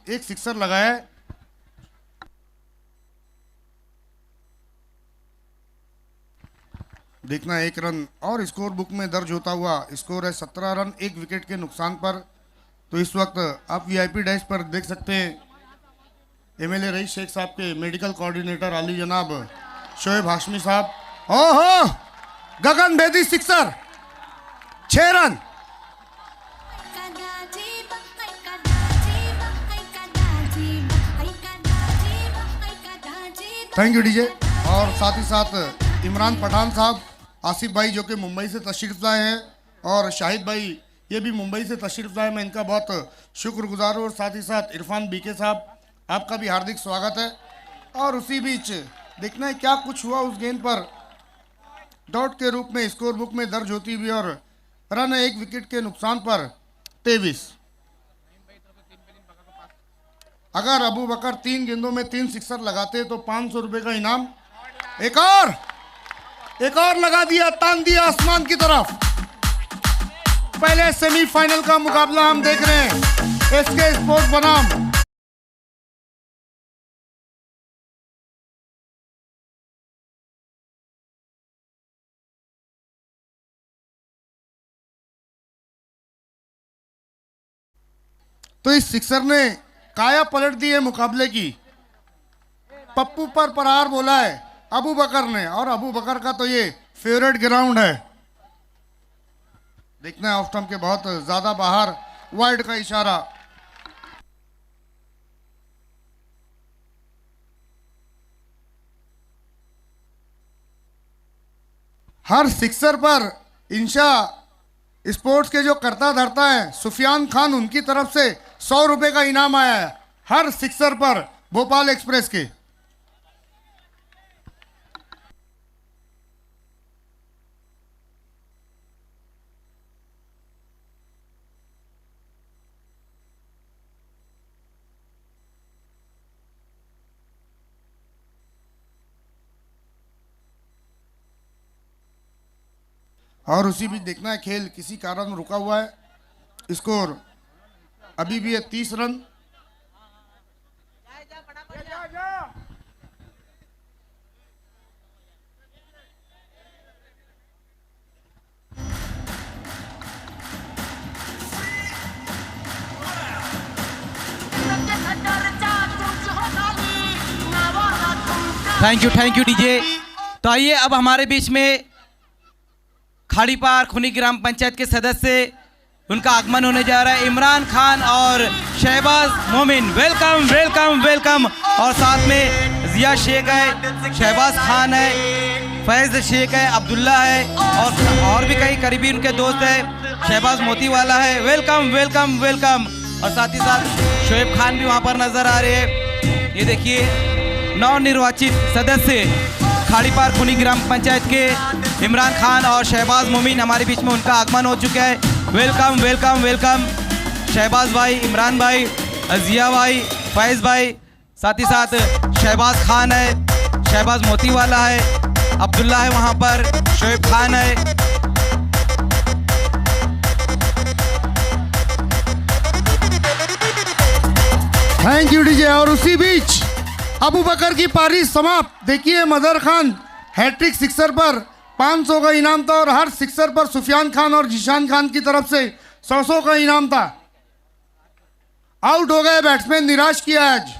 एक सिक्सर लगाया है। देखना 1 रन और स्कोर बुक में दर्ज होता हुआ स्कोर है 17 रन 1 विकेट के नुकसान पर। तो इस वक्त आप वीआईपी डैश पर देख सकते हैं एमएलए रईस शेख साहब के मेडिकल कोऑर्डिनेटर आली जनाब शोएब हाशमी साहब। ओहो, गगन भेदी sixer, 6 run. Thank you DJ. और साथ ही साथ इमरान पठान साहब, आसिफ भाई जो कि मुंबई से तशरीफ लाए हैं, और शाहिद भाई ये भी मुंबई से तशरीफ लाए, मैं इनका बहुत शुक्रगुजार हूँ। और साथ ही साथ इरफान बीके साहब, आपका भी हार्दिक स्वागत है। और उसी बीच देखना है क्या कुछ हुआ उस गेंद पर। डॉट के रूप में स्कोर बुक में दर्ज होती हुई और रन है 1 विकेट के नुकसान पर 23। अगर अबू बकर 3 गेंदों में 3 सिक्सर लगाते तो 500 रुपए का इनाम। एक और लगा दिया, तान दिया आसमान की तरफ। पहले सेमीफाइनल का मुकाबला हम देख रहे हैं एसके स्पोर्ट्स बनाम तो इस सिक्सर ने काया पलट दी है मुकाबले की। पप्पू पर प्रहार बोला है अबू बकर ने, और अबू बकर का तो ये फेवरेट ग्राउंड है। देखना है ऑफ स्टंप के बहुत ज्यादा बाहर, वाइड का इशारा। हर सिक्सर पर इंशा स्पोर्ट्स के जो करता धरता है सुफियान खान, उनकी तरफ से 100 रुपए का इनाम आया है हर सिक्सर पर भोपाल एक्सप्रेस के। और उसी बीच देखना है खेल किसी कारण रुका हुआ है। स्कोर अभी भी है 30 रन। Thank you DJ. तो आइए अब हमारे बीच में खाड़ीपार खुनी ग्राम पंचायत के सदस्य, उनका आगमन होने जा रहा है। इमरान खान और शहबाज मोमिन, वेलकम वेलकम वेलकम। और साथ में जिया शेख है, शहबाज खान है, फैज़ शेख है, अब्दुल्ला है, और भी कई करीबी उनके दोस्त हैं। शहबाज मोती वाला है, वेलकम वेलकम वेलकम। और साथ ही साथ शोएब खान भी वहाँ पर नज़र आ रहे हैं। ये देखिए नवनिर्वाचित सदस्य खाड़ीपार खुनी ग्राम पंचायत के इमरान खान और शहबाज मोमिन हमारे बीच में, उनका आगमन हो चुका है। वेलकम वेलकम वेलकम शहबाज भाई, इमरान भाई, जिया भाई, फैज़ भाई, साथ ही साथ शहबाज खान है, शहबाज मोती वाला है, अब्दुल्ला है वहाँ पर, शोएब खान है। Thank you DJ. और उसी बीच अबू बकर की पारी समाप्त। देखिए मदर खान हैट्रिक सिक्सर पर 500 का इनाम था, और हर सिक्सर पर सुफियान खान और जीशान खान की तरफ से 100 का इनाम था। आउट हो गए बैट्समैन, निराश किया आज।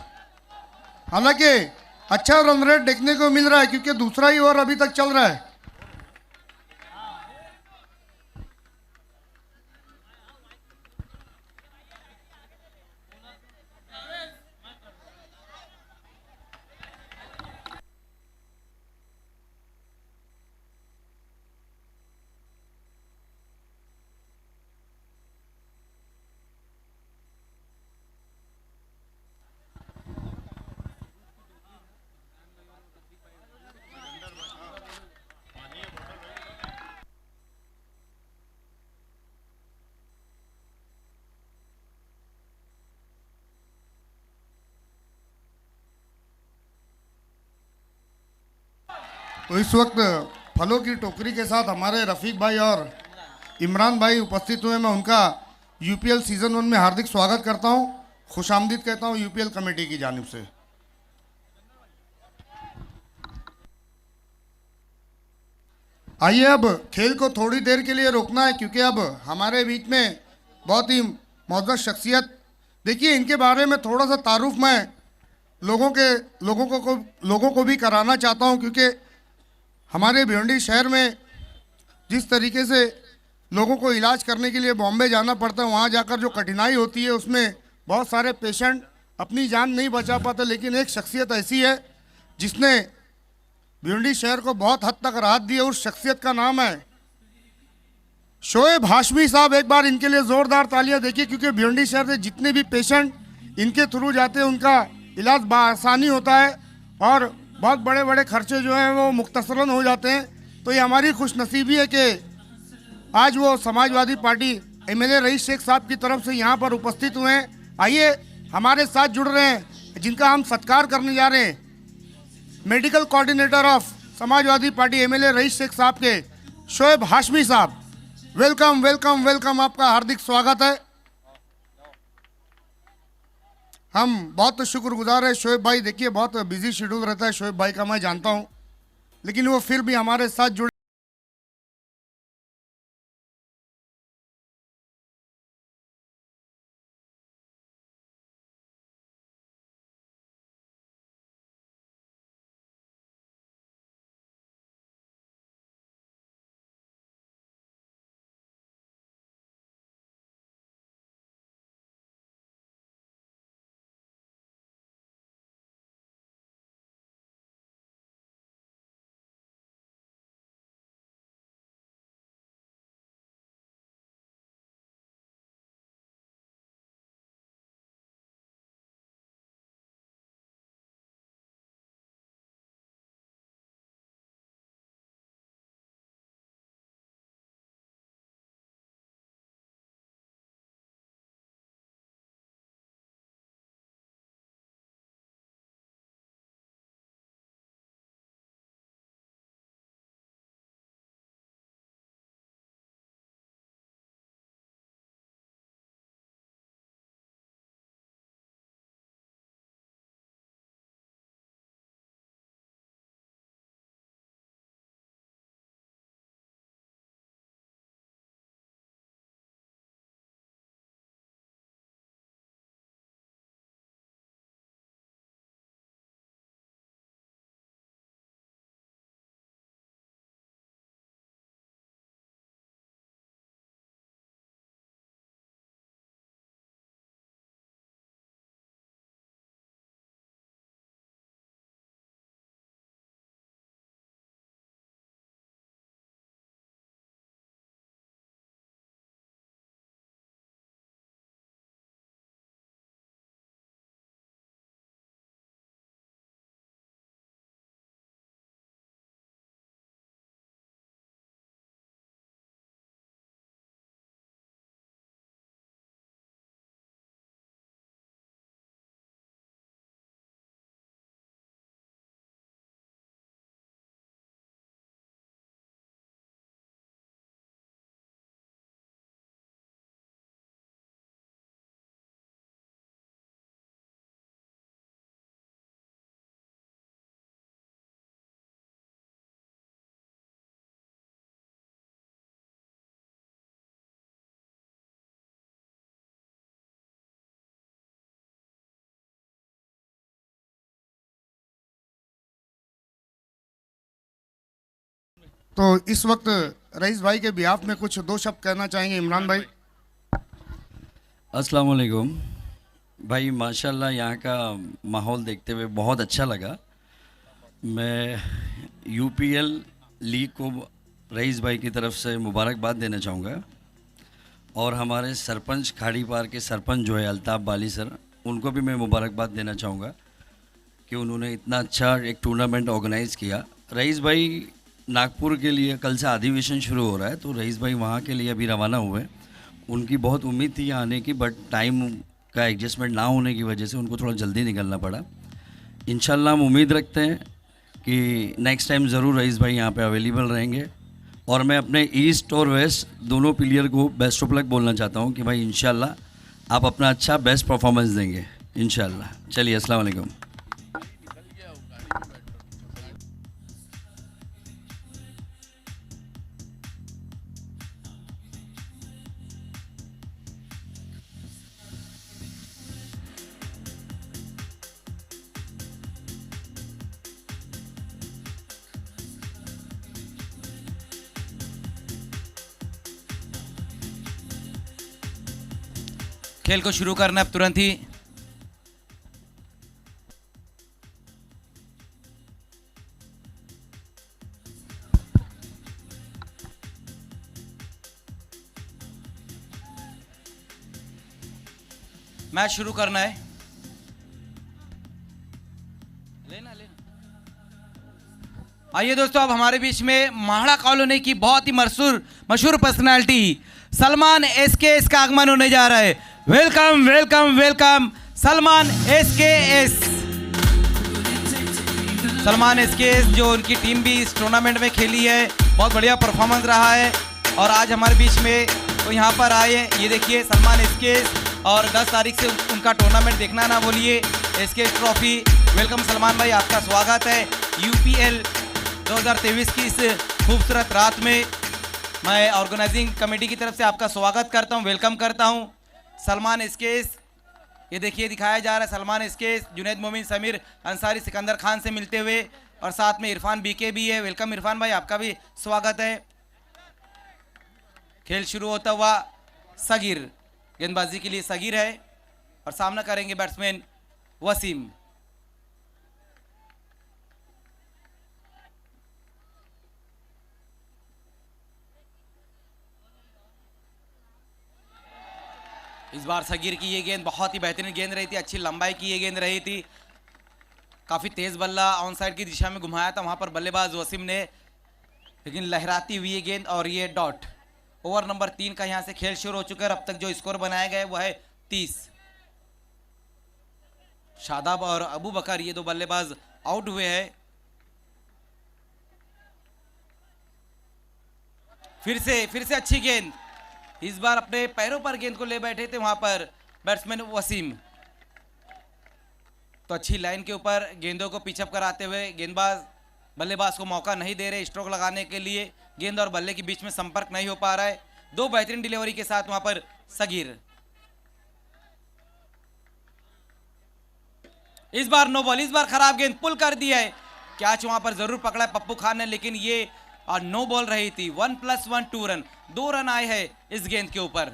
हालांकि अच्छा रन रेट देखने को मिल रहा है क्योंकि दूसरा ही ओवर अभी तक चल रहा है। तो इस वक्त फलों की टोकरी के साथ हमारे रफ़ीक भाई और इमरान भाई उपस्थित हुए। मैं उनका यूपीएल सीज़न 1 में हार्दिक स्वागत करता हूं। खुशामदीद कहता हूँ यूपीएल कमेटी की जानिब से। आइए अब खेल को थोड़ी देर के लिए रोकना है, क्योंकि अब हमारे बीच में बहुत ही मौजूद शख्सियत, देखिए इनके बारे में थोड़ा सा तारुफ मैं लोगों को भी कराना चाहता हूं, क्योंकि हमारे भिवंडी शहर में जिस तरीके से लोगों को इलाज करने के लिए बॉम्बे जाना पड़ता है, वहाँ जाकर जो कठिनाई होती है उसमें बहुत सारे पेशेंट अपनी जान नहीं बचा पाते, लेकिन एक शख्सियत ऐसी है जिसने भिवंडी शहर को बहुत हद तक राहत दी है। उस शख्सियत का नाम है शोएब हाशमी साहब। एक बार इनके लिए जोरदार तालियां देखिए, क्योंकि भिवंडी शहर से जितने भी पेशेंट इनके थ्रू जाते हैं उनका इलाज बआसानी होता है और बहुत बड़े बड़े खर्चे जो हैं वो मुख्तसरन हो जाते हैं। तो ये हमारी खुशनसीबी है कि आज वो समाजवादी पार्टी एमएलए रईस शेख साहब की तरफ से यहाँ पर उपस्थित हुए हैं। आइए हमारे साथ जुड़ रहे हैं, जिनका हम सत्कार करने जा रहे हैं, medical coordinator of Samajwadi Party MLA Rais Shaikh sahab के शोएब हाशमी साहब। वेलकम वेलकम वेलकम, आपका हार्दिक स्वागत है। हम बहुत शुक्रगुजार है शोएब भाई, देखिए बहुत बिजी शेड्यूल रहता है शोएब भाई का, मैं जानता हूं, लेकिन वो फिर भी हमारे साथ जुड़े। तो इस वक्त रईस भाई के बिहाफ में कुछ दो शब्द कहना चाहेंगे इमरान भाई। अस्सलाम वालेकुम भाई, माशाल्लाह यहाँ का माहौल देखते हुए बहुत अच्छा लगा। मैं यूपीएल लीग को रईस भाई की तरफ से मुबारकबाद देना चाहूँगा और हमारे सरपंच खाड़ी पार के सरपंच जो है अल्ताफ़ बाली सर, उनको भी मैं मुबारकबाद देना चाहूँगा कि उन्होंने इतना अच्छा एक टूर्नामेंट ऑर्गेनाइज़ किया। रईस भाई नागपुर के लिए कल से अधिवेशन शुरू हो रहा है, तो रईस भाई वहाँ के लिए अभी रवाना हुए। उनकी बहुत उम्मीद थी आने की, बट टाइम का एडजस्टमेंट ना होने की वजह से उनको थोड़ा जल्दी निकलना पड़ा। इंशाल्लाह हम उम्मीद रखते हैं कि नेक्स्ट टाइम ज़रूर रईस भाई यहाँ पे अवेलेबल रहेंगे। और मैं अपने ईस्ट और वेस्ट दोनों प्लेयर को बेस्ट ऑफ लक बोलना चाहता हूँ कि भाई इंशाल्लाह आप अपना अच्छा बेस्ट परफॉर्मेंस देंगे इंशाल्लाह। चलिए, अस्सलाम वालेकुम। खेल को शुरू करना अब तुरंत ही। मैच शुरू करना है। लेना लेना। आइए दोस्तों, अब हमारे बीच में माहड़ा कॉलोनी की बहुत ही मशहूर पर्सनालिटी सलमान एसकेएस का आगमन होने जा रहा है। Welcome welcome welcome Salman SKS. Salman SKS जो उनकी टीम भी इस टूर्नामेंट में खेली है, बहुत बढ़िया परफॉर्मेंस रहा है और आज हमारे बीच में वो यहाँ पर आए हैं। ये देखिए सलमान एसकेएस, और 10 तारीख से उनका टूर्नामेंट देखना ना भूलिए, एसकेएस ट्रॉफी। वेलकम सलमान भाई, आपका स्वागत है यूपीएल 2023 की इस खूबसूरत रात में। मैं ऑर्गेनाइजिंग कमेटी की तरफ से आपका स्वागत करता हूं, वेलकम करता हूं। सलमान एसकेएस, ये देखिए दिखाया जा रहा है सलमान एसकेएस जुनैद मोमिन, समीर अंसारी, सिकंदर खान से मिलते हुए, और साथ में इरफान बीके भी है। वेलकम इरफान भाई, आपका भी स्वागत है। खेल शुरू होता हुआ सगीर, गेंदबाजी के लिए सगीर है और सामना करेंगे बैट्समैन वसीम। इस बार सगीर की ये गेंद बहुत ही बेहतरीन गेंद रही थी, अच्छी लंबाई की ये गेंद रही थी, काफ़ी तेज बल्ला ऑन साइड की दिशा में घुमाया था वहाँ पर बल्लेबाज वसीम ने, लेकिन लहराती हुई ये गेंद और ये डॉट। ओवर नंबर 3 का यहाँ से खेल शुरू हो चुका है। अब तक जो स्कोर बनाया गया है वो है 30। शादाब और अबू बकर ये दो बल्लेबाज आउट हुए हैं। फिर से अच्छी गेंद, इस बार अपने पैरों पर गेंद को ले बैठे थे वहां पर बैट्समैन वसीम। तो अच्छी लाइन के ऊपर गेंदों को पिचअप कराते हुए गेंदबाज बल्लेबाज को मौका नहीं दे रहे स्ट्रोक लगाने के लिए। गेंद और बल्ले के बीच में संपर्क नहीं हो पा रहा है। दो बेहतरीन डिलीवरी के साथ वहां पर सगीर। इस बार नो बॉल, इस बार खराब गेंद, पुल कर दिया है। कैच वहां पर जरूर पकड़ा है पप्पू खान ने, लेकिन ये नो बॉल रही थी। 1+1 2 रन, 2 रन आए हैं इस गेंद के ऊपर।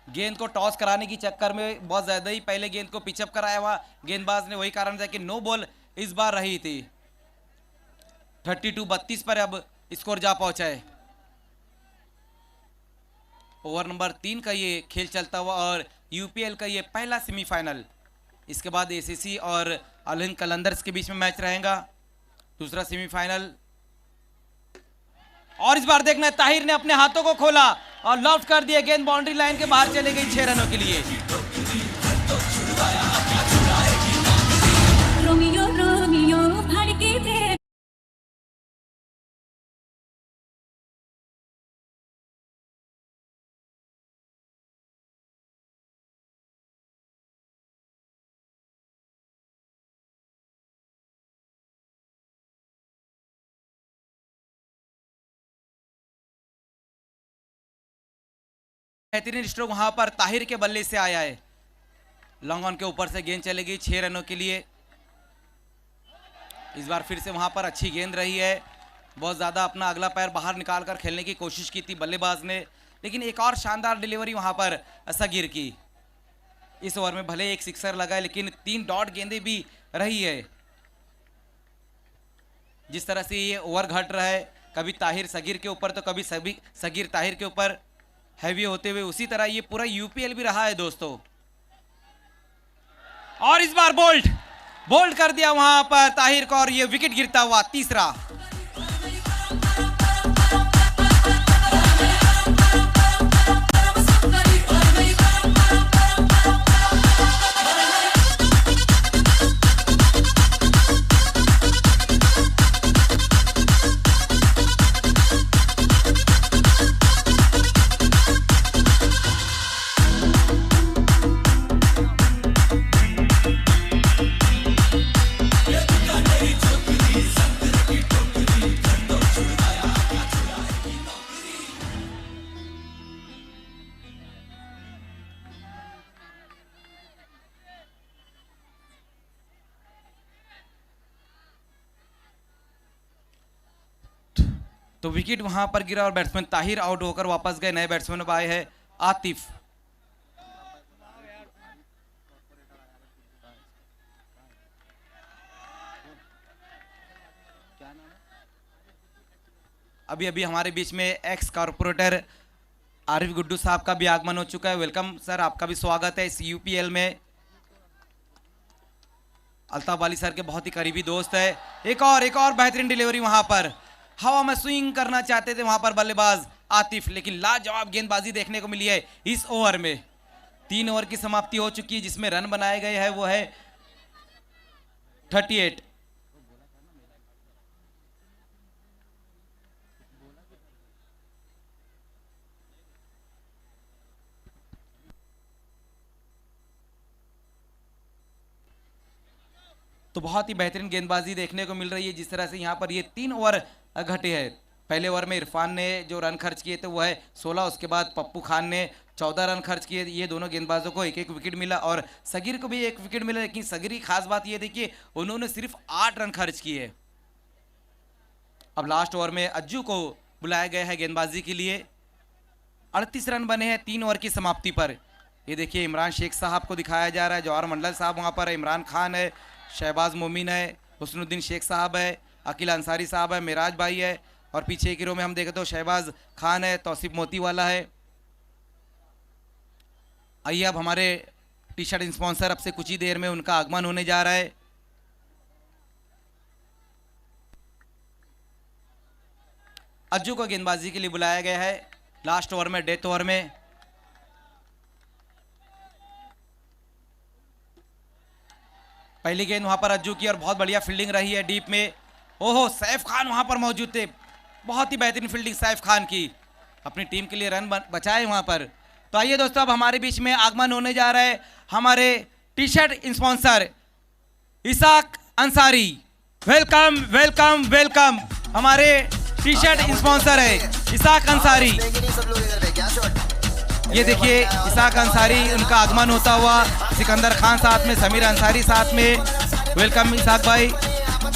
गेंद को टॉस कराने की चक्कर में बहुत ज्यादा ही पहले गेंद को पिचअप कराया हुआ गेंदबाज ने, वही कारण था कि नो बॉल इस बार रही थी। 32-32 पर अब स्कोर जा पहुंचा है। ओवर नंबर 3 का ये खेल चलता हुआ और यूपीएल का ये पहला सेमीफाइनल। इसके बाद एसीसी और अल हिंद कलंदर्स के बीच में मैच रहेगा, दूसरा सेमीफाइनल। और इस बार देखना, ताहिर ने अपने हाथों को खोला और लॉफ्ट कर दिया, गेंद बाउंड्री लाइन के बाहर चले गई 6 रनों के लिए। रोमियो रोमियो भड़के थे। बेहतरीन स्ट्रोक वहां पर ताहिर के बल्ले से आया है, लॉन्ग ऑन के ऊपर से गेंद चली गई 6 रनों के लिए। इस बार फिर से वहां पर अच्छी गेंद रही है, बहुत ज्यादा अपना अगला पैर बाहर निकालकर खेलने की कोशिश की थी बल्लेबाज ने, लेकिन एक और शानदार डिलीवरी वहां पर सगीर की। इस ओवर में भले एक सिक्सर लगा है, लेकिन 3 डॉट गेंदें भी रही है। जिस तरह से ये ओवर घट रहा है, कभी ताहिर सगीर के ऊपर तो कभी सगीर ताहिर के ऊपर हैवी होते हुए, उसी तरह ये पूरा यूपीएल भी रहा है दोस्तों। और इस बार बोल्ड कर दिया वहां पर ताहिर को, और ये विकेट गिरता हुआ तीसरा। तो विकेट वहां पर गिरा और बैट्समैन ताहिर आउट होकर वापस गए। नए बैट्समैन अब आए हैं आतिफ। अभी अभी हमारे बीच में एक्स कॉर्पोरेटर आरिफ गुड्डू साहब का भी आगमन हो चुका है। वेलकम सर, आपका भी स्वागत है इस यूपीएल में। अल्ताफ वाली सर के बहुत ही करीबी दोस्त है। एक और बेहतरीन डिलीवरी वहां पर, हवा में स्विंग करना चाहते थे वहां पर बल्लेबाज आतिफ, लेकिन लाजवाब गेंदबाजी देखने को मिली है इस ओवर में। 3 ओवर की समाप्ति हो चुकी है जिसमें रन बनाए गए हैं वो है 38। तो बहुत ही बेहतरीन गेंदबाजी देखने को मिल रही है। जिस तरह से यहाँ पर ये 3 ओवर घटे हैं। पहले ओवर में इरफान ने जो रन खर्च किए थे वो है 16, उसके बाद पप्पू खान ने 14 रन खर्च किए। ये दोनों गेंदबाजों को एक एक विकेट मिला और सगीर को भी 1 विकेट मिला, लेकिन सगीर की खास बात ये थी कि उन्होंने सिर्फ 8 रन खर्च किए। अब लास्ट ओवर में अज्जू को बुलाया गया है गेंदबाजी के लिए। 38 रन बने हैं 3 ओवर की समाप्ति पर। ये देखिए इमरान शेख साहब को दिखाया जा रहा है, जवाहर मंडल साहब वहाँ पर है, इमरान खान है, शहबाज मोमिन है, हुस्नुद्दीन शेख साहब है, अकील अंसारी साहब है, मिराज भाई है, और पीछे की रो में हम देखें तो शहबाज खान है, तौसीफ मोती वाला है। आइए अब हमारे टी शर्ट स्पॉन्सर अब से कुछ ही देर में उनका आगमन होने जा रहा है। अज्जू को गेंदबाजी के लिए बुलाया गया है लास्ट ओवर में, डेथ ओवर में। पहली गेंद वहां पर अज्जू की और बहुत बढ़िया फील्डिंग रही है डीप में। ओहो, सैफ खान वहां पर मौजूद थे, बहुत ही बेहतरीन फील्डिंग सैफ खान की, अपनी टीम के लिए रन बचाए वहां पर। तो आइए दोस्तों, अब हमारे बीच में आगमन होने जा रहा है हमारे T shirt sponsor Isaq Ansari. Welcome welcome welcome. हमारे टी शर्ट स्पॉन्सर है इसाक अंसारी। ये देखिए इसाक अंसारी, उनका आगमन होता हुआ, सिकंदर खान साथ में, समीर अंसारी साथ में। वेलकम इसाक भाई,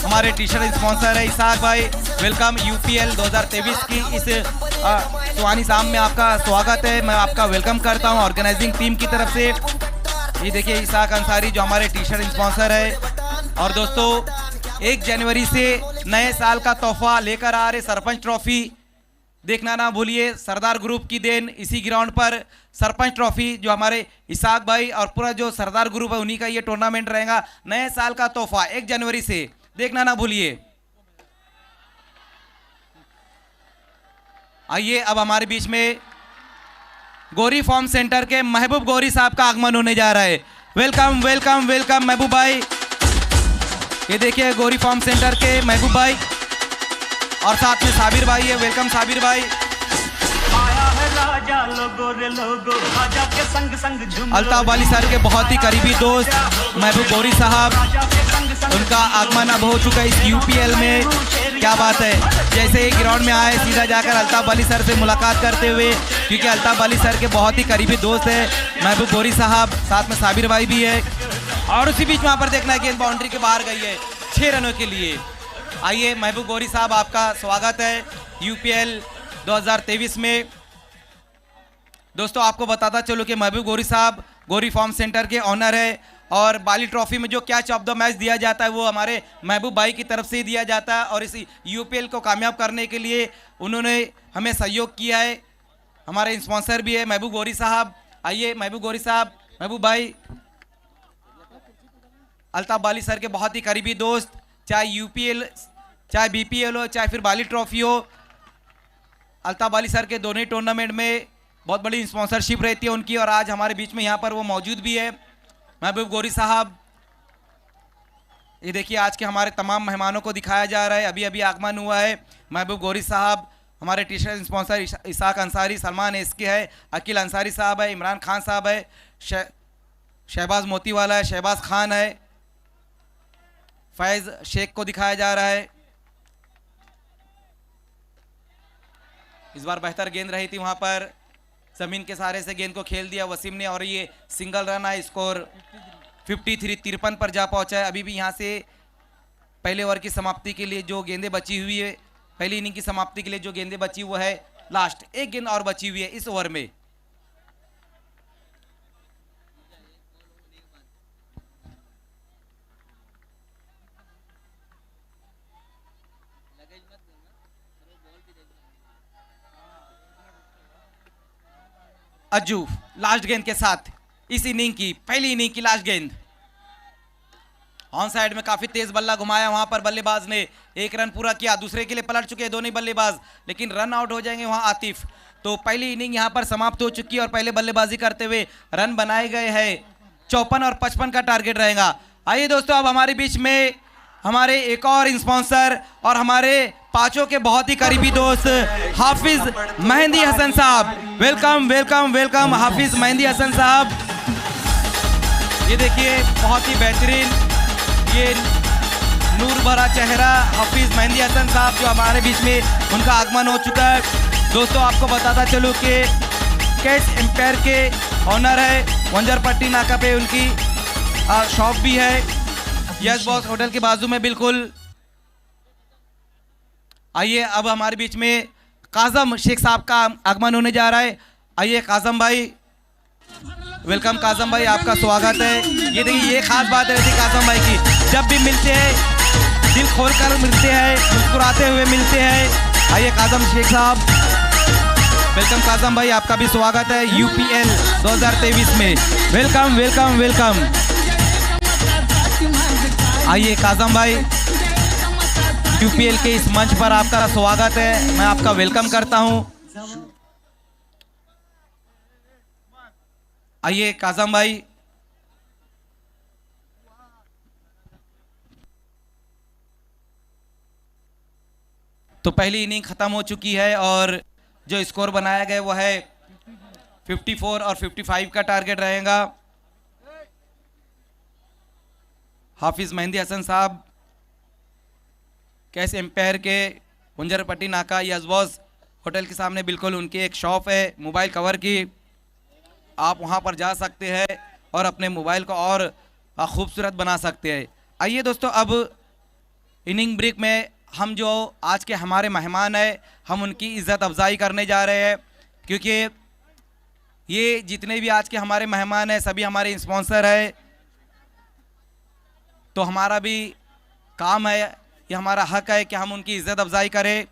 हमारे टी शर्ट स्पॉन्सर है इसाक भाई। वेलकम यूपीएल 2023 की इस सुहानी शाम में आपका स्वागत है। मैं आपका वेलकम करता हूं ऑर्गेनाइजिंग टीम की तरफ से। ये देखिए इसाक अंसारी जो हमारे टी शर्ट स्पॉन्सर है। और दोस्तों 1 जनवरी से नए साल का तोहफा लेकर आ रहे सरपंच ट्रॉफी देखना ना भूलिए। सरदार ग्रुप की देन इसी ग्राउंड पर सरपंच ट्रॉफी जो हमारे इसाक भाई और पूरा जो सरदार ग्रुप है उन्हीं का ये टूर्नामेंट रहेगा। नए साल का तोहफा 1 जनवरी से देखना ना भूलिए। आइए अब हमारे बीच में गौरी फार्म सेंटर के महबूब गौरी साहब का आगमन होने जा रहा है। वेलकम वेलकम वेलकम महबूब भाई। ये देखिए गौरी फार्म सेंटर के महबूब भाई और साथ में साबिर भाई है। वेलकम साबिर भाई। आया है राजा लोगो रे लोगो, राजा के संग संग झूम। अल्ताफ वाली सर के बहुत ही करीबी दोस्त महबूब गौरी साहब, उनका आगमन अब हो चुका है इस यूपीएल में। क्या बात है, जैसे ही ग्राउंड में आए सीधा जाकर अल्ताफ वाली सर से मुलाकात करते हुए, क्योंकि अल्ताफ वाली सर के बहुत ही करीबी दोस्त है महबूब गौरी साहब, साथ में साबिर भाई भी है। और उसी बीच वहाँ पर देखना है गेंद बाउंड्री के बाहर गई है 6 रनों के लिए। आइए महबूब गौरी साहब, आपका स्वागत है यूपीएल 2023 में। दोस्तों आपको बताता चलो कि महबूब गौरी साहब गौरी फार्म सेंटर के ऑनर है, और बाली ट्रॉफी में जो कैच ऑफ द मैच दिया जाता है वो हमारे महबूब भाई की तरफ से ही दिया जाता है। और इस यूपीएल को कामयाब करने के लिए उन्होंने हमें सहयोग किया है। हमारे स्पॉन्सर भी है महबूब गौरी साहब। आइए महबूब गौरी साहब, महबूब भाई अल्ताफ बाली सर के बहुत ही करीबी दोस्त, चाहे यूपीएल चाहे बीपीएल हो चाहे फिर बाली ट्रॉफी हो, अल्ताफ बाली सर के दोनों ही टूर्नामेंट में बहुत बड़ी स्पॉन्सरशिप रहती है उनकी। और आज हमारे बीच में यहाँ पर वो मौजूद भी है महबूब गौरी साहब। ये देखिए आज के हमारे तमाम मेहमानों को दिखाया जा रहा है। अभी अभी आगमन हुआ है महबूब गौरी साहब, हमारे T shirt sponsor Isaq Ansari, Salman SK है, अकील अंसारी साहब है, इमरान खान साहब है, शहबाज मोती वाला है, शहबाज खान है, फैज शेख को दिखाया जा रहा है। इस बार बेहतर गेंद रही थी वहां पर, जमीन के सहारे से गेंद को खेल दिया वसीम ने, और ये सिंगल रन है। स्कोर 53 पर जा पहुंचा है। अभी भी यहां से पहले ओवर की समाप्ति के लिए जो गेंदें बची हुई है पहली इनिंग की समाप्ति के लिए जो गेंदें बची वो है लास्ट, एक गेंद और बची हुई है इस ओवर में। अज्जू लास्ट गेंद के साथ इस इनिंग की पहली इनिंग की लास्ट गेंद। ऑन साइड में काफी तेज बल्ला घुमाया, वहां पर बल्लेबाज ने एक रन पूरा किया, दूसरे के लिए पलट चुके हैं दोनों ही बल्लेबाज, लेकिन रन आउट हो जाएंगे वहां आतिफ। तो पहली इनिंग यहां पर समाप्त हो चुकी है और पहले बल्लेबाजी करते हुए रन बनाए गए हैं 54 और 55 का टारगेट रहेगा। आइए दोस्तों, अब हमारे बीच में हमारे एक और स्पॉन्सर और हमारे पांचों के बहुत ही करीबी दोस्त हाफिज मेहंदी हसन साहब। वेलकम वेलकम वेलकम हाफिज मेहंदी हसन साहब। ये देखिए बहुत ही बेहतरीन, ये नूर भरा चेहरा हाफिज मेहंदी हसन साहब जो हमारे बीच में उनका आगमन हो चुका है। दोस्तों आपको बताता चलूँ कि कैश एम्पायर के ऑनर है, वंजरपट्टी नाका पे उनकी शॉप भी है, यस बॉस होटल के बाजू में बिल्कुल। आइए अब हमारे बीच में काजम शेख साहब का आगमन होने जा रहा है। आइए काजम भाई, वेलकम काजम भाई, आपका स्वागत है। ये देखिए ये खास बात रहती है काजम भाई की, जब भी मिलते हैं दिल खोल कर मिलते हैं, मुस्कुराते हुए मिलते हैं। आइए काजम शेख साहब, वेलकम काजम भाई, आपका भी स्वागत है यूपीएल 2023 में। Welcome welcome welcome. आइए काजम भाई, यूपीएल के इस मंच पर आपका स्वागत है, मैं आपका वेलकम करता हूं। आइए काजम भाई, तो पहली इनिंग खत्म हो चुकी है और जो स्कोर बनाया गया वो है 54 और 55 का टारगेट रहेगा। हाफिज मेहंदी हसन साहब कैश एम्पायर के वंजरपट्टी नाका यजबॉस होटल के सामने बिल्कुल उनकी एक शॉप है मोबाइल कवर की, आप वहां पर जा सकते हैं और अपने मोबाइल को और खूबसूरत बना सकते हैं। आइए दोस्तों, अब इनिंग ब्रेक में हम जो आज के हमारे मेहमान हैं हम उनकी इज़्ज़त अफजाई करने जा रहे हैं, क्योंकि ये जितने भी आज के हमारे मेहमान हैं सभी हमारे स्पॉन्सर हैं। तो हमारा भी काम है, ये हमारा हक है कि हम उनकी इज़्ज़त अफजाई करें।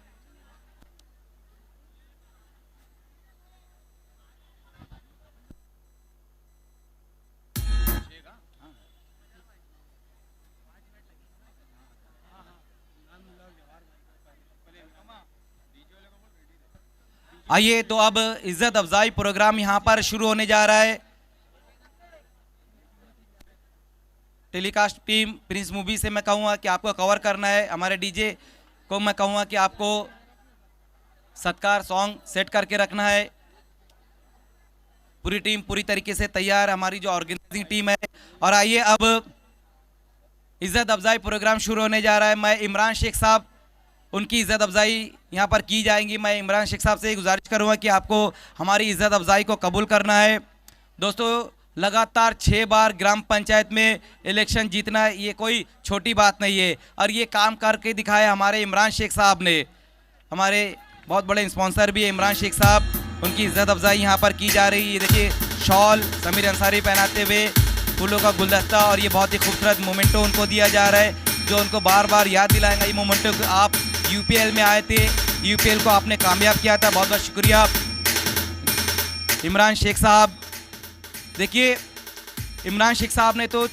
आइए तो अब इज़्ज़त अफजाई प्रोग्राम यहाँ पर शुरू होने जा रहा है। टेलीकास्ट टीम प्रिंस मूवी से मैं कहूँगा कि आपको कवर करना है, हमारे डीजे को मैं कहूँगा कि आपको सत्कार सॉन्ग सेट करके रखना है। पूरी टीम पूरी तरीके से तैयार, हमारी जो ऑर्गेनाइजिंग टीम है। और आइए अब इज़्ज़त अफजाई प्रोग्राम शुरू होने जा रहा है। मैं इमरान शेख साहब, उनकी इज़्ज़त अफजाई यहाँ पर की जाएंगी। मैं इमरान शेख साहब से गुजारिश करूँगा कि आपको हमारी इज़्ज़त अफजाई को कबूल करना है। दोस्तों लगातार 6 बार ग्राम पंचायत में इलेक्शन जीतना ये कोई छोटी बात नहीं है, और ये काम करके दिखाया हमारे इमरान शेख साहब ने। हमारे बहुत बड़े स्पॉन्सर भी है इमरान शेख साहब, उनकी इज़्ज़त अफजाई यहाँ पर की जा रही है। देखिए शॉल समीर अंसारी पहनाते हुए, फूलों का गुलदस्ता, और ये बहुत ही खूबसूरत मोमेंटो उनको दिया जा रहा है जो उनको बार बार याद दिलाएंगा ये मोमेंटो। आप यूपीएल में आए थे, यूपीएल को आपने कामयाब किया था, बहुत बहुत शुक्रिया इमरान शेख साहब। देखिए इमरान शेख साहब ने तो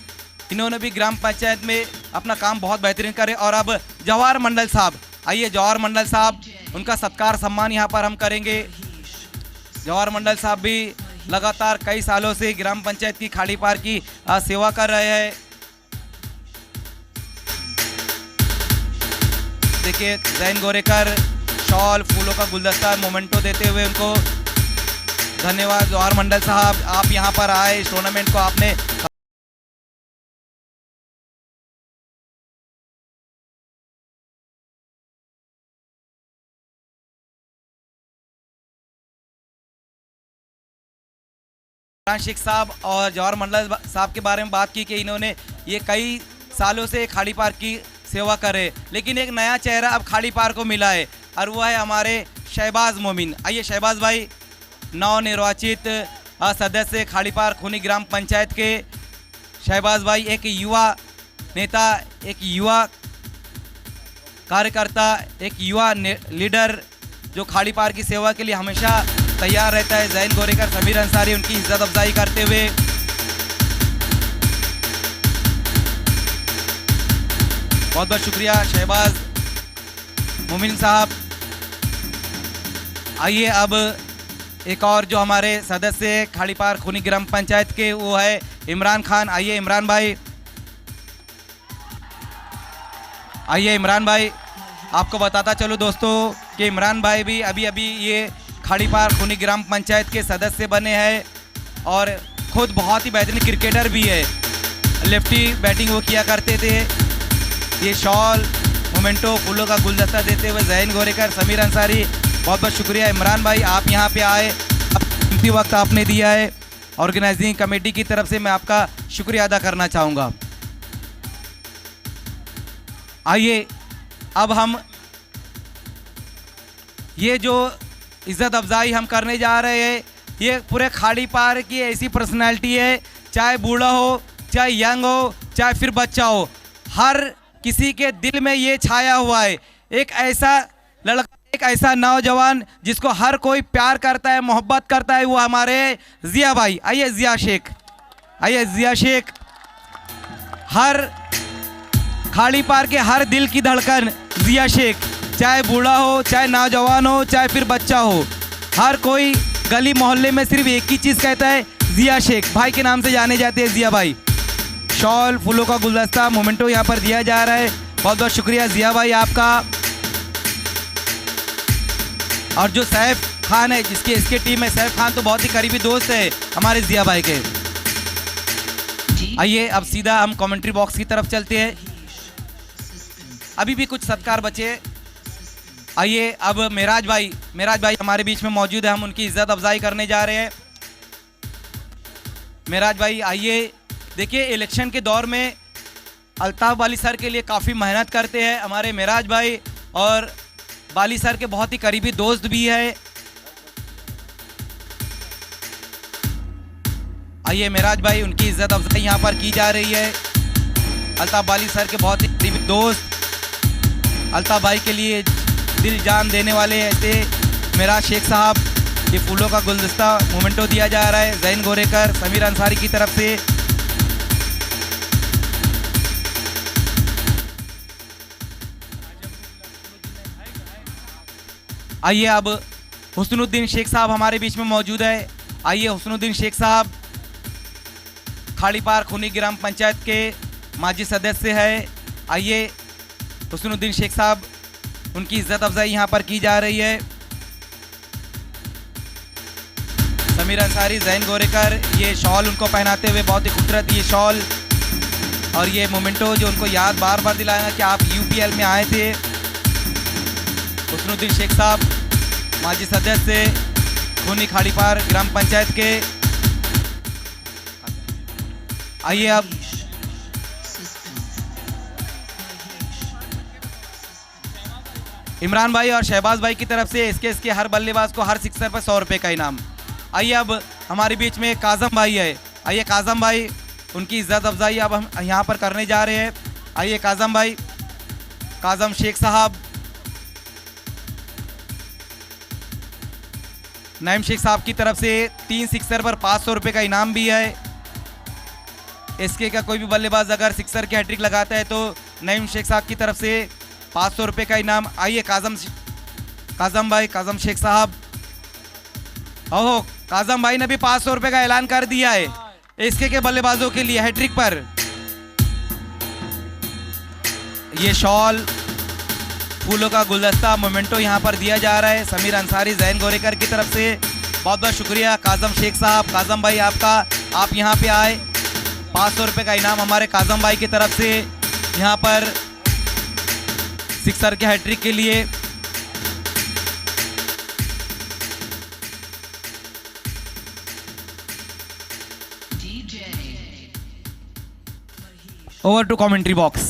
इन्होंने भी ग्राम पंचायत में अपना काम बहुत बेहतरीन करे। और अब जवाहर मंडल साहब, आइए जवाहर मंडल साहब, उनका सत्कार सम्मान यहाँ पर हम करेंगे। जवाहर मंडल साहब भी लगातार कई सालों से ग्राम पंचायत की खाड़ी पार की सेवा कर रहे हैं। देखिए जैन गोरेकर शॉल, फूलों का गुलदस्ता, मोमेंटो देते हुए उनको धन्यवाद। जवाहर मंडल साहब, आप यहाँ पर आए, इस टूर्नामेंट को आपने इमरान शेख साहब और जवाहर मंडल साहब के बारे में बात की कि इन्होंने ये कई सालों से खाड़ी पार की सेवा करे, लेकिन एक नया चेहरा अब खाड़ी पार को मिला है और वो है हमारे शहबाज मोमिन। आइए शहबाज भाई, नवनिर्वाचित सदस्य खाड़ी पार खूनी ग्राम पंचायत के शहबाज भाई, एक युवा नेता, एक युवा कार्यकर्ता, एक युवा लीडर जो खाड़ी पार की सेवा के लिए हमेशा तैयार रहता है। जैन गोरेकर, समीर अंसारी उनकी इज्जत अफजाई करते हुए बहुत बहुत शुक्रिया शहबाज मोमिन साहब। आइए अब एक और जो हमारे सदस्य खाड़ी पार खूनी ग्राम पंचायत के, वो है इमरान खान। आइए इमरान भाई, आइए इमरान भाई, आपको बताता चलो दोस्तों कि इमरान भाई भी अभी अभी ये खाड़ी पार खूनी ग्राम पंचायत के सदस्य बने हैं और खुद बहुत ही बेहतरीन क्रिकेटर भी है। लेफ्टी बैटिंग वो किया करते थे। ये शॉल, मोमेंटो, फूलों का गुलदस्ता देते हुए जैन गोरेकर, समीर अंसारी, बहुत बहुत शुक्रिया इमरान भाई, आप यहाँ पे आए, कीमती वक्त आपने दिया है। ऑर्गेनाइजिंग कमेटी की तरफ से मैं आपका शुक्रिया अदा करना चाहूँगा। आइए अब हम ये जो इज़्ज़त अफजाई हम करने जा रहे हैं, ये पूरे खाड़ी पार की ऐसी पर्सनैलिटी है, चाहे बूढ़ा हो, चाहे यंग हो, चाहे फिर बच्चा हो, हर किसी के दिल में ये छाया हुआ है। एक ऐसा लड़का, एक ऐसा नौजवान जिसको हर कोई प्यार करता है, मोहब्बत करता है, वो हमारे जिया भाई। आइए जिया शेख, आइए जिया शेख, हर खाड़ी पार के हर दिल की धड़कन जिया शेख, चाहे बूढ़ा हो, चाहे नौजवान हो, चाहे फिर बच्चा हो, हर कोई गली मोहल्ले में सिर्फ एक ही चीज़ कहता है, जिया शेख भाई के नाम से जाने जाते हैं जिया भाई। शॉल, फूलों का गुलदस्ता, मोमेंटो यहाँ पर दिया जा रहा है। बहुत बहुत शुक्रिया जिया भाई आपका। और जो सैफ खान है, जिसकी इसके टीम में, सैफ खान तो बहुत ही करीबी दोस्त है हमारे जिया भाई के। आइए अब सीधा हम कमेंट्री बॉक्स की तरफ चलते हैं, अभी भी कुछ सत्कार बचे। आइए अब मेराज भाई हमारे बीच में मौजूद है, हम उनकी इज्जत अफजाई करने जा रहे हैं। मेराज भाई आइए, देखिए इलेक्शन के दौर में अल्ताफ बाली सर के लिए काफ़ी मेहनत करते हैं हमारे मेराज भाई, और बाली सर के बहुत ही करीबी दोस्त भी है। आइए मेराज भाई, उनकी इज्जत अफजाई यहाँ पर की जा रही है। अल्ताफ बाली सर के बहुत ही करीबी दोस्त, अल्ताफ भाई के लिए दिल जान देने वाले ऐसे मेराज शेख साहब, ये फूलों का गुलदस्ता मोमेंटो दिया जा रहा है जैन गोरेकर, समीर अंसारी की तरफ से। आइए अब हुस्नुद्दीन शेख साहब हमारे बीच में मौजूद है। आइए हुस्नुद्दीन शेख साहब खाड़ी पार खूनी ग्राम पंचायत के माजी सदस्य है। आइए हुस्नुद्दीन शेख साहब, उनकी इज्जत अफजाई यहाँ पर की जा रही है। समीर अंसारी, जैन गोरेकर, ये शॉल उनको पहनाते हुए, बहुत ही खूबसूरत ये शॉल और ये मोमेंटो जो उनको याद बार बार दिलाएगा कि आप यूपीएल में आए थे। हुस्नुद्दीन शेख साहब माजी सदस्य खूनी खाड़ी पार ग्राम पंचायत के। आइए अब इमरान भाई और शहबाज भाई की तरफ से इसके हर बल्लेबाज को हर सिक्सर पर 100 रुपये का इनाम। आइए अब हमारे बीच में काजम भाई है। आइए काजम भाई, उनकी इज्जत अफजाई अब हम यहाँ पर करने जा रहे हैं। आइए काजम भाई, काजम शेख साहब, नईम शेख साहब की तरफ से 3 सिक्सर पर 500 रुपये का इनाम भी है। इसके का कोई भी बल्लेबाज अगर सिक्सर की हैट्रिक लगाता है तो नईम शेख साहब की तरफ से 500 रुपये का इनाम। आइए काजम भाई, काजम शेख साहब, ओहो काजम भाई ने भी 500 रुपये का ऐलान कर दिया है इसके के बल्लेबाजों के लिए हैट्रिक पर। ये शॉल, फूलों का गुलदस्ता, मोमेंटो यहाँ पर दिया जा रहा है समीर अंसारी, जैन गोरेकर की तरफ से। बहुत बहुत शुक्रिया काजम शेख साहब, काजम भाई आपका, आप यहाँ पे आए। 500 रुपये का इनाम हमारे काजम भाई की तरफ से यहाँ पर सिक्सर के हैट्रिक के लिए। Over to commentary box.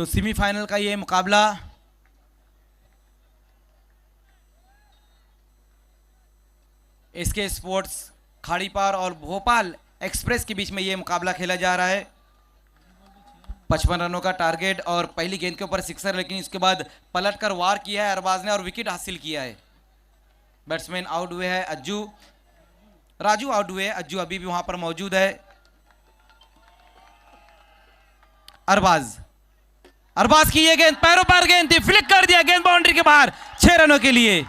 तो सेमीफाइनल का ये मुकाबला इसके स्पोर्ट्स खाड़ीपार और भोपाल एक्सप्रेस के बीच में ये मुकाबला खेला जा रहा है। 55 रनों का टारगेट और पहली गेंद के ऊपर सिक्सर, लेकिन इसके बाद पलटकर वार किया है अरबाज ने और विकेट हासिल किया है। बैट्समैन आउट हुए हैं अज्जू, राजू आउट हुए, अज्जू अभी भी वहां पर मौजूद है। अरबाज की ये गेंद पैरों पर गेंद थी, फ्लिक कर दिया, गेंद बाउंड्री के बाहर, 6 रनों के लिए।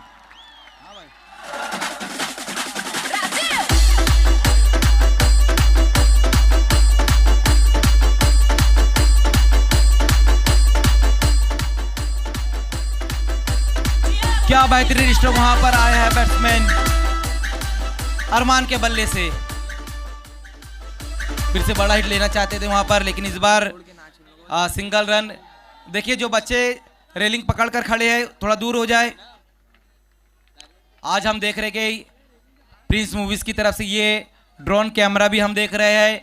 क्या बेहतरीन स्ट्रोक वहां पर आया है बैट्समैन अरमान के बल्ले से। फिर से बड़ा हिट लेना चाहते थे वहां पर, लेकिन इस बार सिंगल रन। देखिए जो बच्चे रेलिंग पकड़कर खड़े हैं थोड़ा दूर हो जाए। आज हम देख रहे कि प्रिंस मूवीज की तरफ से ये ड्रोन कैमरा भी हम देख रहे हैं।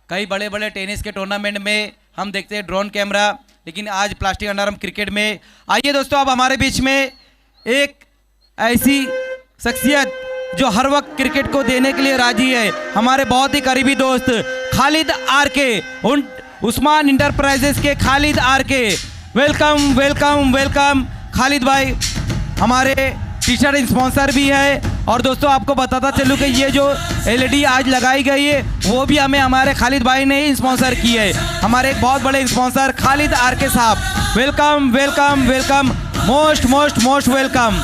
कई बड़े बड़े टेनिस के टूर्नामेंट में हम देखते हैं ड्रोन कैमरा, लेकिन आज प्लास्टिक अंडरआर्म क्रिकेट में। आइए दोस्तों, अब हमारे बीच में एक ऐसी शख्सियत जो हर वक्त क्रिकेट को देने के लिए राजी है, हमारे बहुत ही करीबी दोस्त खालिद आरके, उस्मान इंटरप्राइजेस के Khalid RK. Welcome welcome welcome Khalid भाई, हमारे टी शर्ट स्पॉन्सर भी है। और दोस्तों आपको बताता चलूँ कि ये जो LED आज लगाई गई है वो भी हमें हमारे खालिद भाई ने ही स्पॉन्सर की है, हमारे एक बहुत बड़े स्पॉन्सर खालिद आरके साहब। Welcome welcome welcome, most most most welcome.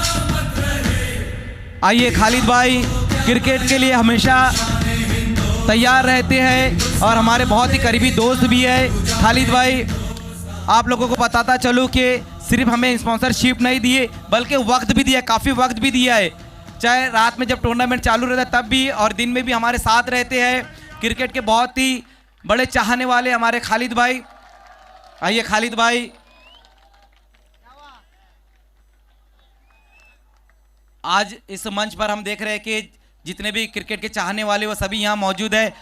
आइए, खालिद भाई क्रिकेट के लिए हमेशा तैयार रहते हैं और हमारे बहुत ही करीबी दोस्त भी है। खालिद भाई, आप लोगों को बताता चलूँ कि सिर्फ हमें स्पॉन्सरशिप नहीं दिए बल्कि वक्त भी दिया, काफ़ी वक्त भी दिया है। चाहे रात में जब टूर्नामेंट चालू रहता है तब भी और दिन में भी हमारे साथ रहते हैं। क्रिकेट के बहुत ही बड़े चाहने वाले हमारे खालिद भाई। आइए खालिद भाई, आज इस मंच पर हम देख रहे हैं कि जितने भी क्रिकेट के चाहने वाले वो सभी यहाँ मौजूद है।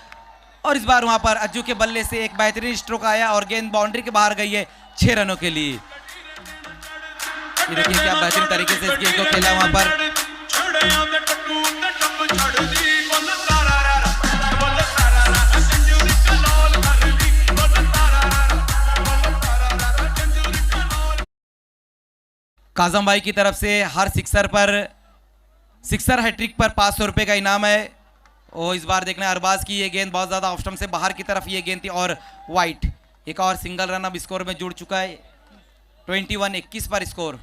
और इस बार वहाँ पर अज्जू के बल्ले से एक बेहतरीन स्ट्रोक आया और गेंद बाउंड्री के बाहर गई है 6 रनों के लिए। ये देखिए क्या बेहतरीन तरीके से इस गेंद को खेला वहाँ पर। काजम भाई की तरफ से हर सिक्सर हैट्रिक पर 500 रुपये का इनाम है। और इस बार देखना अरबाज की ये गेंद बहुत ज़्यादा ऑफ स्टंप से बाहर की तरफ ये गेंद थी और वाइट। एक और सिंगल रन अब स्कोर में जुड़ चुका है, 21-21 पर स्कोर।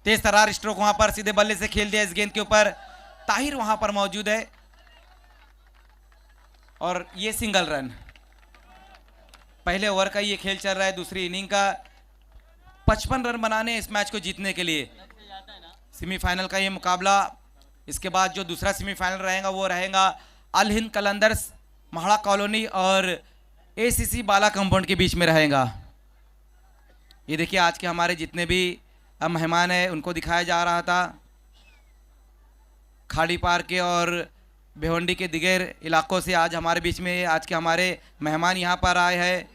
तेज तरार स्ट्रोक वहां पर सीधे बल्ले से खेल दिया इस गेंद के ऊपर। ताहिर वहां पर मौजूद है और ये सिंगल रन। पहले ओवर का ये खेल चल रहा है, दूसरी इनिंग का। 55 रन बनाने इस मैच को जीतने के लिए। सेमीफाइनल का ये मुकाबला, इसके बाद जो दूसरा सेमीफाइनल रहेगा वो रहेगा अल हिंद कलंदर्स महाड़ा कॉलोनी और ACC बाला कंपाउंड के बीच में रहेगा। ये देखिए आज के हमारे जितने भी मेहमान हैं उनको दिखाया जा रहा था। खाड़ी पार के और भिवंडी के दिगर इलाकों से आज हमारे बीच में आज के हमारे मेहमान यहाँ पर आए हैं।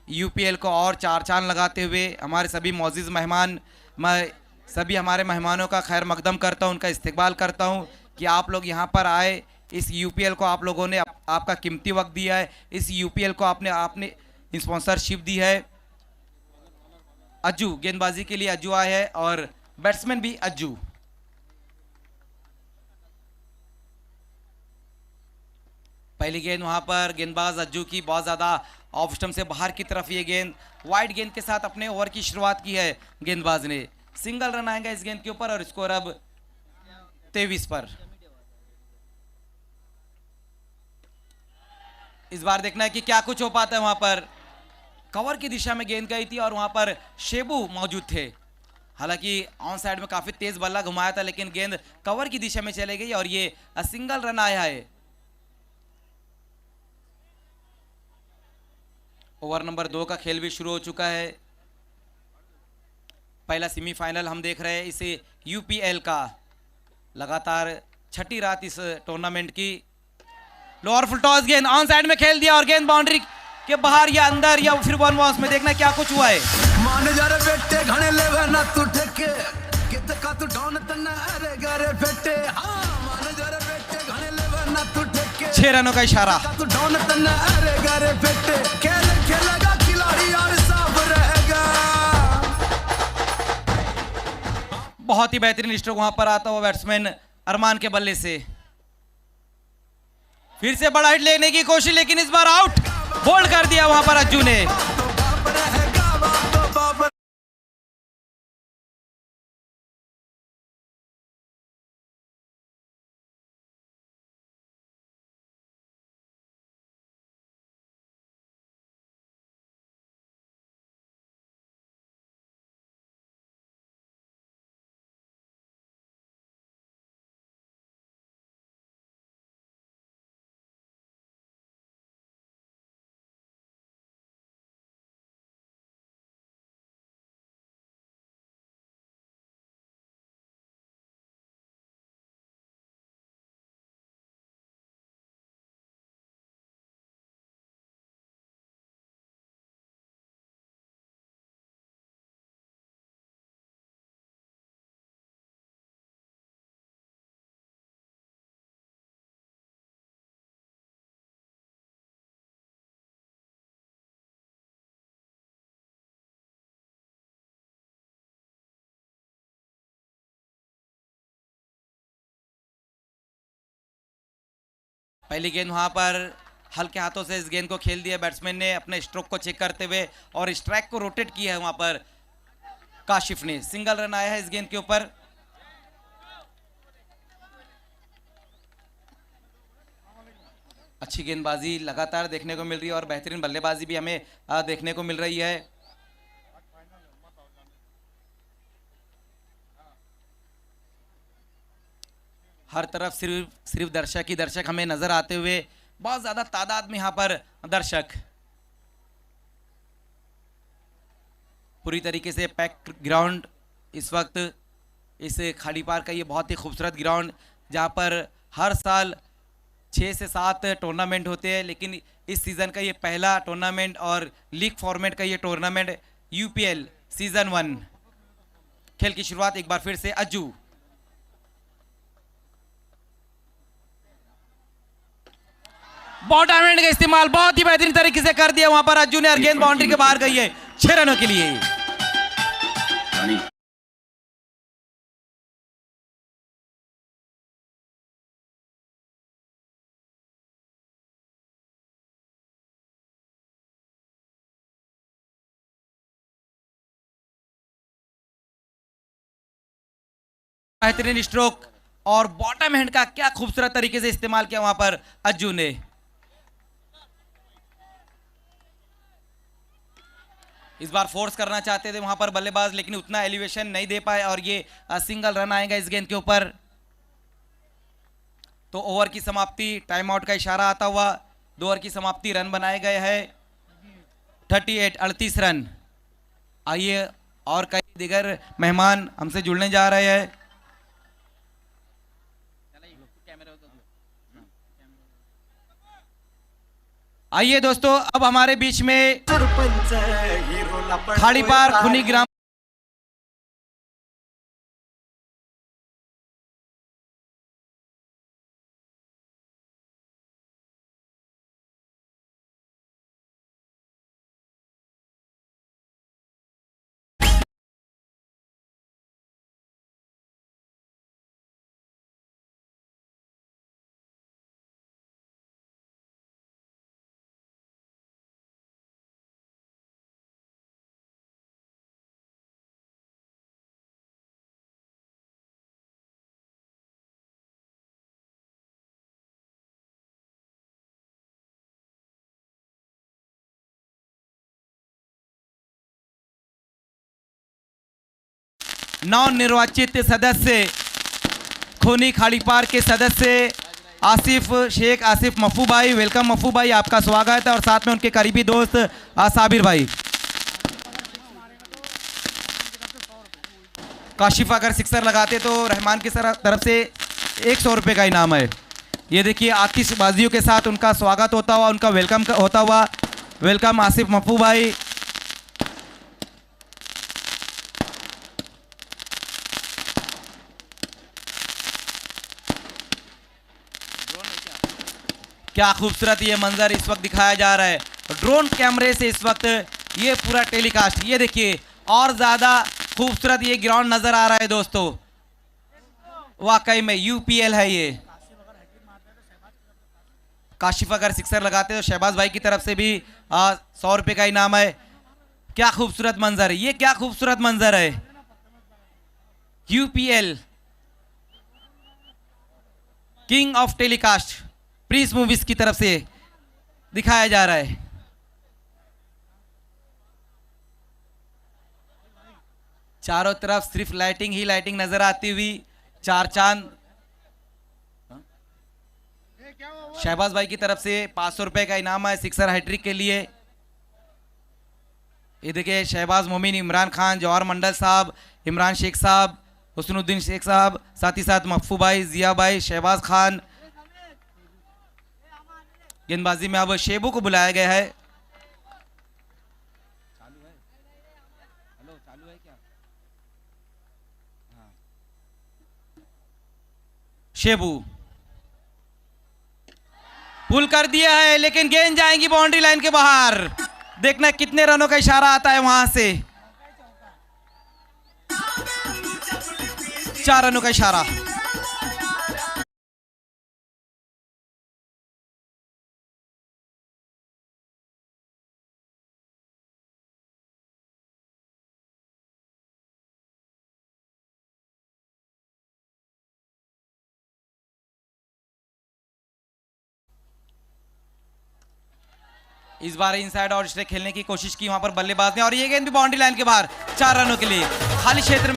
UPL को और 4 चांद लगाते हुए हमारे सभी मौजूद मेहमान, मैं सभी हमारे मेहमानों का खैर मकदम करता हूँ, उनका इस्तकबाल करता हूँ कि आप लोग यहाँ पर आए। इस UPL को आप लोगों ने आपका कीमती वक्त दिया है, इस UPL को आपने स्पॉन्सरशिप दी है। अज्जू गेंदबाजी के लिए अज्जू आए हैं और बैट्समैन भी अज्जू। पहली गेंद वहां पर गेंदबाज अज्जू की बहुत ज्यादा ऑफ स्टंप से बाहर की तरफ ये गेंद वाइड गेंद के साथ अपने ओवर की शुरुआत की है गेंदबाज ने। सिंगल रन आएगा इस गेंद के ऊपर और स्कोर अब 23 पर। इस बार देखना है कि क्या कुछ हो पाता है। वहां पर कवर की दिशा में गेंद गई थी और वहां पर शेबू मौजूद थे। हालांकि ऑन साइड में काफी तेज बल्ला घुमाया था लेकिन गेंद कवर की दिशा में चली गई और ये सिंगल रन आया है। ओवर नंबर 2 का खेल भी शुरू हो चुका है। पहला सेमीफाइनल हम देख रहे हैं इसे UPL का, लगातार छठी रात इस टूर्नामेंट की। लोअर फुल टॉस गेंद ऑन साइड में खेल दिया और गेंद बाउंड्री के बाहर या अंदर या फिर वन बाउंस में, देखना क्या कुछ हुआ है। मान जा रे बेटे घणे लेवे ना तू ठेके कित का तू डॉन तन्ना अरे गरे बेटे हां मान जा रे बेटे घणे लेवे ना तू ठेके 6 रनों का इशारा। तू डॉन तन्ना अरे गरे बेटे खेल खेलेगा खिलाड़ी और साफ रहेगा। बहुत ही बेहतरीन स्ट्रोक वहां पर आता हुआ बैट्समैन अरमान के बल्ले से। फिर से बड़ा हिट लेने की कोशिश, लेकिन इस बार आउट, बोल्ड कर दिया वहां पर अज्जू ने। पहली गेंद वहां पर हल्के हाथों से इस गेंद को खेल दिया बैट्समैन ने, अपने स्ट्रोक को चेक करते हुए, और स्ट्राइक को रोटेट किया है वहां पर काशिफ ने। सिंगल रन आया है इस गेंद के ऊपर। अच्छी गेंदबाजी लगातार देखने को मिल रही है और बेहतरीन बल्लेबाजी भी हमें देखने को मिल रही है। हर तरफ सिर्फ दर्शक ही दर्शक हमें नजर आते हुए, बहुत ज्यादा तादाद में यहाँ पर दर्शक। पूरी तरीके से पैक्ड ग्राउंड इस वक्त, इस खाड़ी पार का ये बहुत ही खूबसूरत ग्राउंड, जहाँ पर हर साल 6 से 7 टूर्नामेंट होते हैं, लेकिन इस सीज़न का ये पहला टूर्नामेंट और लीग फॉर्मेट का ये टूर्नामेंट यूपीएल सीजन 1। खेल की शुरुआत एक बार फिर से अज्जू। बॉटम हैंड का इस्तेमाल बहुत ही बेहतरीन तरीके से कर दिया वहां पर अज्जू ने, और गेंद बाउंड्री के बाहर गई है 6 रनों के लिए। बेहतरीन स्ट्रोक और बॉटम हैंड का क्या खूबसूरत तरीके से इस्तेमाल किया वहां पर अज्जू ने। इस बार फोर्स करना चाहते थे वहां पर बल्लेबाज, लेकिन उतना एलिवेशन नहीं दे पाए और ये सिंगल रन आएगा इस गेंद के ऊपर। तो ओवर की समाप्ति, टाइम आउट का इशारा आता हुआ 2 ओवर की समाप्ति, रन बनाए गए हैं 38 रन। आइए और कई दिगर मेहमान हमसे जुड़ने जा रहे हैं। आइए दोस्तों, अब हमारे बीच में खाड़ी पार खुनी ग्राम नवनिर्वाचित सदस्य खूनी खाड़ी पार के सदस्य आसिफ शेख आसिफ मफू भाई, वेलकम मफू भाई, आपका स्वागत है, और साथ में उनके करीबी दोस्त साबिर भाई। काशिफ अगर सिक्सर लगाते तो रहमान की तरफ से 100 रुपये का इनाम है। ये देखिए आतिशबाजियों के साथ उनका स्वागत होता हुआ, उनका वेलकम होता हुआ। वेलकम आसिफ मप्पू भाई। क्या खूबसूरत ये मंजर इस वक्त दिखाया जा रहा है ड्रोन कैमरे से इस वक्त, ये पूरा टेलीकास्ट। ये देखिए और ज़्यादा खूबसूरत ये ग्राउंड नज़र आ रहा है दोस्तों, वाकई में यूपीएल है ये। काशिफ अगर सिक्सर लगाते तो शहबाज भाई की तरफ से भी 100 रुपये का इनाम है। क्या खूबसूरत मंजर है ये, क्या खूबसूरत मंजर है। UPL king of telecast Prince movies की तरफ से दिखाया जा रहा है। चारों तरफ सिर्फ लाइटिंग ही लाइटिंग नजर आती हुई, चार चांद। शहबाज भाई की तरफ से 500 रुपए का इनाम है सिक्सर हैट्रिक के लिए। ये देखिए शहबाज मोमिन, इमरान खान, जवाहर मंडल साहब, इमरान शेख साहब, हुस्नुद्दीन शेख साहब, साथ ही साथ मफ्फू भाई, जिया भाई, शहबाज खान। गेंदबाजी में अब शेबू को बुलाया गया है। शेबू पुल कर दिया है लेकिन गेंद जाएंगी बाउंड्री लाइन के बाहर। देखना कितने रनों का इशारा आता है वहां से। 4 रनों का इशारा। इस बार इनसाइड आउट स्ट्राइक खेलने की कोशिश की वहां पर बल्लेबाज ने, और ये गेंद भी बाउंड्री लाइन के बाहर। 4 रनों के लिए खाली क्षेत्र में।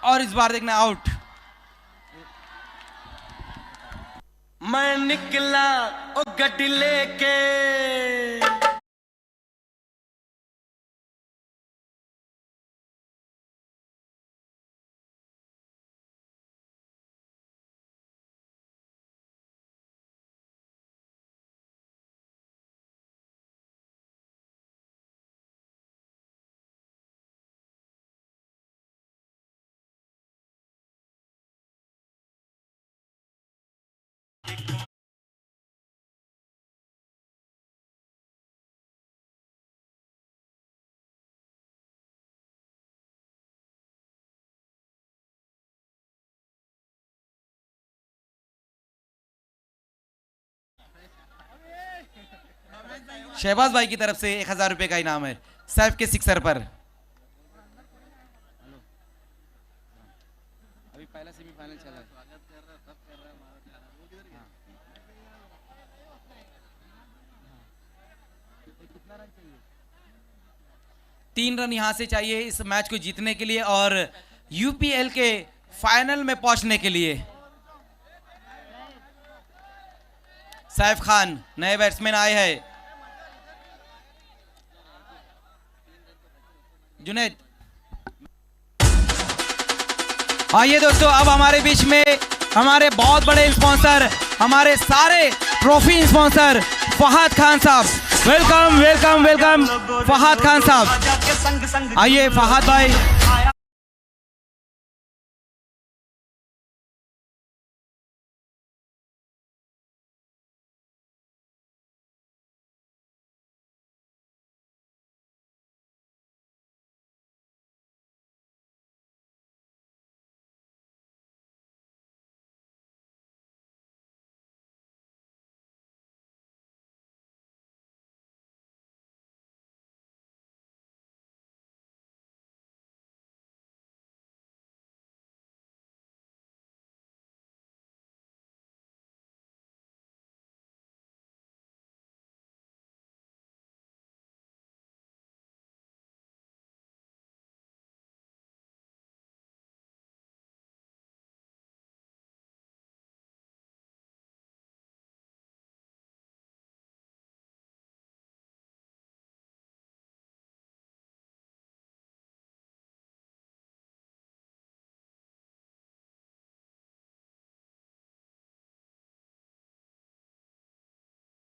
और इस बार देखना आउट। मैं निकला ओ गड्डी लेके, शहबाज भाई की तरफ से 1000 रुपए का इनाम है सैफ के सिक्सर पर। अभी पहला सेमीफाइनल चला है। 3 रन यहां से चाहिए इस मैच को जीतने के लिए और यूपीएल के फाइनल में पहुंचने के लिए। सैफ खान नए बैट्समैन आए हैं। जुनैद आइए दोस्तों, अब हमारे बीच में हमारे बहुत बड़े स्पॉन्सर, हमारे सारे ट्रॉफी स्पॉन्सर फहाद खान साहब। Welcome welcome welcome Fahad Khan साहब। आइए फहाद भाई।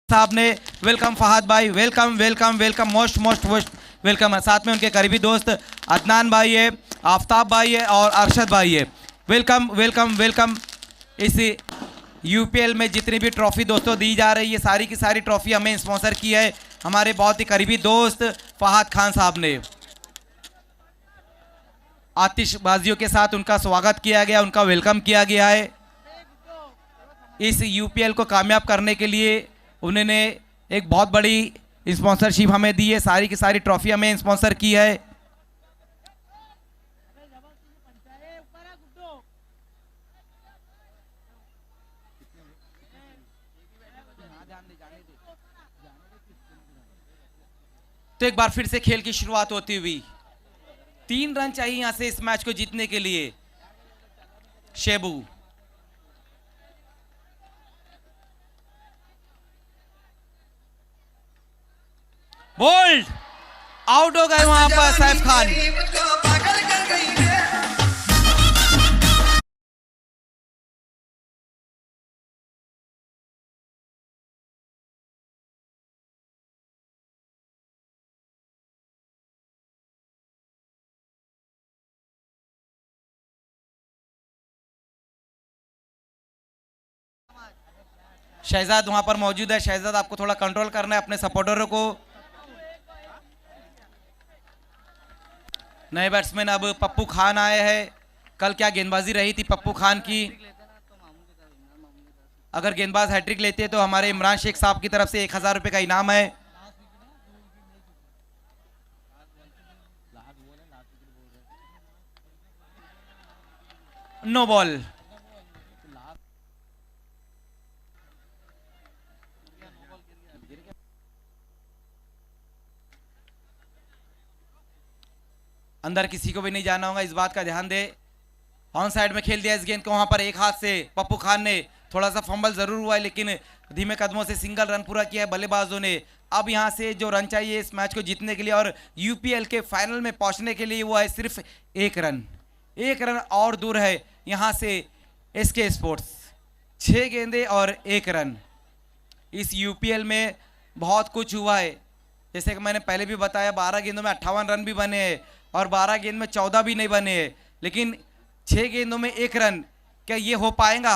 साहब ने वेलकम फहद भाई, welcome welcome welcome, most most most welcome है। साथ में उनके करीबी दोस्त अदनान भाई है, आफ्ताब भाई है और अरशद भाई है। Welcome welcome welcome. इस यूपीएल में जितनी भी ट्रॉफी दोस्तों दी जा रही है, सारी की सारी ट्रॉफी हमें स्पॉन्सर की है हमारे बहुत ही करीबी दोस्त फहद खान साहब ने। आतिशबाजियों के साथ उनका स्वागत किया गया, उनका वेलकम किया गया है। इस यूपीएल को कामयाब करने के लिए उन्होंने एक बहुत बड़ी स्पॉन्सरशिप हमें दी है, सारी की सारी ट्रॉफी हमें स्पॉन्सर की है। तो एक बार फिर से खेल की शुरुआत होती हुई 3 रन चाहिए यहां से इस मैच को जीतने के लिए। शेबू बोल्ड आउट हो गए वहां पर सैफ खान। शहजाद वहां पर मौजूद है। शहजाद आपको थोड़ा कंट्रोल करना है अपने सपोर्टरों को। नए बैट्समैन अब पप्पू खान आए हैं। कल क्या गेंदबाजी रही थी पप्पू खान की। अगर गेंदबाज हैट्रिक लेते हैं तो हमारे इमरान शेख साहब की तरफ से 1000 रुपए का इनाम है। No ball. अंदर किसी को भी नहीं जाना होगा, इस बात का ध्यान दे। ऑन साइड में खेल दिया इस गेंद को, वहां पर एक हाथ से पप्पू खान ने, थोड़ा सा फंबल जरूर हुआ है लेकिन धीमे कदमों से सिंगल रन पूरा किया है बल्लेबाजों ने। अब यहां से जो रन चाहिए इस मैच को जीतने के लिए और यूपीएल के फाइनल में पहुंचने के लिए वो है सिर्फ 1 रन। 1 रन और दूर है यहां से एसके स्पोर्ट्स। 6 गेंदे और 1 रन। इस यूपीएल में बहुत कुछ हुआ है, जैसे कि मैंने पहले भी बताया 12 गेंदों में 58 रन भी बने हैं और 12 गेंद में 14 भी नहीं बने हैं, लेकिन 6 गेंदों में 1 रन, क्या ये हो पाएगा?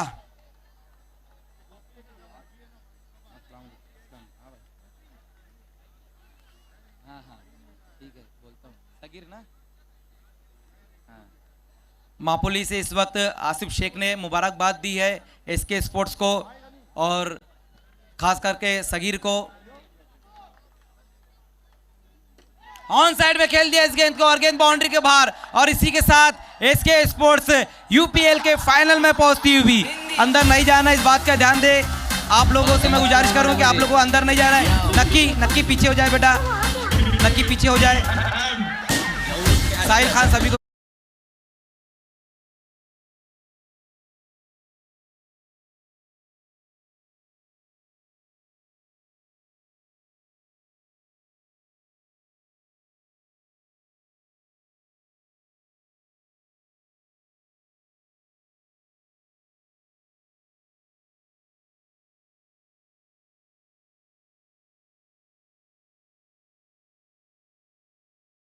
मापुली से इस वक्त आसिफ शेख ने मुबारकबाद दी है एसके स्पोर्ट्स को और खास करके सगीर को। ऑन साइड में खेल दिया इस गेंद को और गेंद बाउंड्री के बाहर, और इसी के साथ एसके स्पोर्ट्स यूपीएल के फाइनल में पहुंचती हुई। अंदर नहीं जाना, इस बात का ध्यान दे। आप लोगों से मैं गुजारिश करूं कि आप लोगों को अंदर नहीं जाना है। नक्की पीछे हो जाए बेटा, नक्की पीछे हो जाए। साहिल खान सभी को